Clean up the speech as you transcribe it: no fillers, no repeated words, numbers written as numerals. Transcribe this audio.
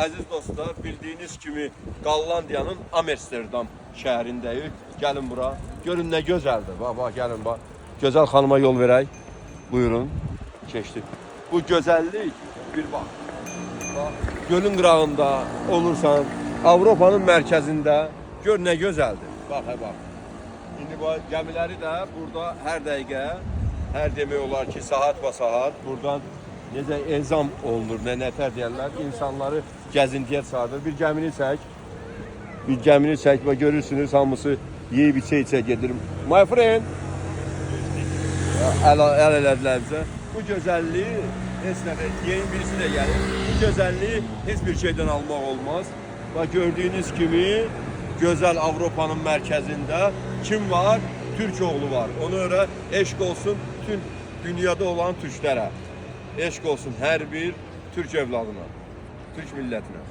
Aziz dostlar, bildiğiniz kimi Qallandiyanın Amsterdam şəhərindəyik. Gəlin bura. Görün nə gözəldir. Bax, gəlin bax. Gözəl xanıma yol verək. Buyurun. Keçdik. Bu gözəllik bir bax. Bax, gölün qırağında olursan, Avropanın mərkəzində gör nə gözəldir. Bax, bax. İndi bu gəmiləri də burada hər dəqiqə, hər demək olar ki, saat və saat buradan necə ezam olunur, nə nətər deyərlər, insanları gəzintiyə çağırır. Bir gəmini çək və görürsünüz, hamısı yeyib içə gedir. My friend, əl elədilər bizə. Bu gözəlliyi, heç nəfər, yeni birisi də gəlir. Bu gözəlliyi heç bir şeydən almaq olmaz. Və gördüyünüz kimi, gözəl Avropanın mərkəzində kim var? Türk oğlu var. Ona görə eşq olsun bütün dünyada olan türklərə. Eşq olsun hər bir Türk evladına, Türk millətinə.